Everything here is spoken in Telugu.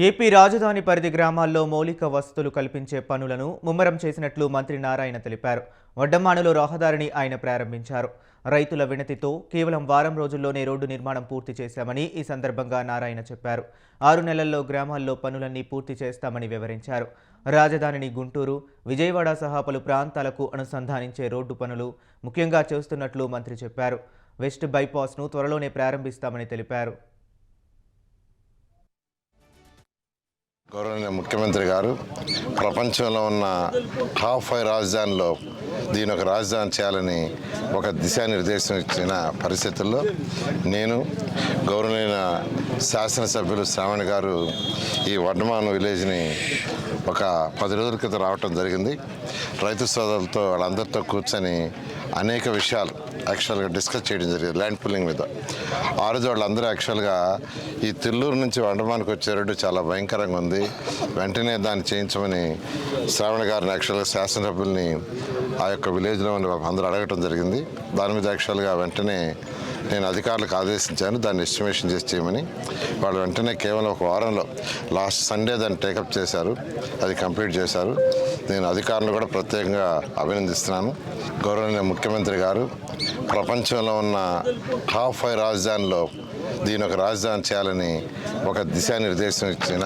ఏపీ రాజధాని పరిధి గ్రామాల్లో మౌలిక వసతులు కల్పించే పనులను ముమ్మరం చేసినట్లు మంత్రి నారాయణ తెలిపారు. వడ్డమానులో రహదారిని ఆయన ప్రారంభించారు. రైతుల వినతితో కేవలం వారం రోజుల్లోనే రోడ్డు నిర్మాణం పూర్తి చేశామని ఈ సందర్భంగా నారాయణ చెప్పారు. 6 నెలల్లో గ్రామాల్లో పనులన్నీ పూర్తి చేస్తామని వివరించారు. రాజధానిని గుంటూరు, విజయవాడ సహా పలు ప్రాంతాలకు అనుసంధానించే రోడ్డు పనులు ముఖ్యంగా చేస్తున్నట్లు మంత్రి చెప్పారు. వెస్ట్ బైపాస్ను త్వరలోనే ప్రారంభిస్తామని తెలిపారు. గౌరవనీయ ముఖ్యమంత్రి గారు ప్రపంచంలో ఉన్న టాప్ 5 రాజధానిలో దీని ఒక రాజధాని చేయాలని ఒక దిశానిర్దేశం ఇచ్చిన పరిస్థితుల్లో నేను గౌరవనీయ శాసనసభ్యులు శ్రావణ్ గారు ఈ వడ్డమాను విలేజ్ని ఒక 10 రోజుల క్రితం రావటం జరిగింది. రైతు సోదరులతో వాళ్ళందరితో కూర్చొని అనేక విషయాలు యాక్చువల్గా డిస్కస్ చేయడం జరిగింది ల్యాండ్ పుల్లింగ్ మీద. ఆ రోజు వాళ్ళందరూ యాక్చువల్గా ఈ తిల్లూరు నుంచి వడ్డమానికి వచ్చే రోడ్డు చాలా భయంకరంగా ఉంది, వెంటనే దాన్ని చేయించమని శ్రావణ్ గారిని యాక్చువల్గా శాసనసభ్యుల్ని ఆ యొక్క విలేజ్లో అందరూ అడగటం జరిగింది. దాని మీద యాక్చువల్గా వెంటనే నేను అధికారులకు ఆదేశించాను దాన్ని ఎస్టిమేషన్ చేసి చేయమని. వాళ్ళు వెంటనే కేవలం ఒక వారంలో లాస్ట్ సండే దాన్ని టేకప్ చేశారు, అది కంప్లీట్ చేశారు. నేను అధికారులను కూడా ప్రత్యేకంగా అభినందిస్తున్నాను. గౌరవనీయ ముఖ్యమంత్రి గారు ప్రపంచంలో ఉన్న టాప్ 5 రాజధానిలో దీని ఒక రాజధాని చేయాలని ఒక దిశానిర్దేశం ఇచ్చిన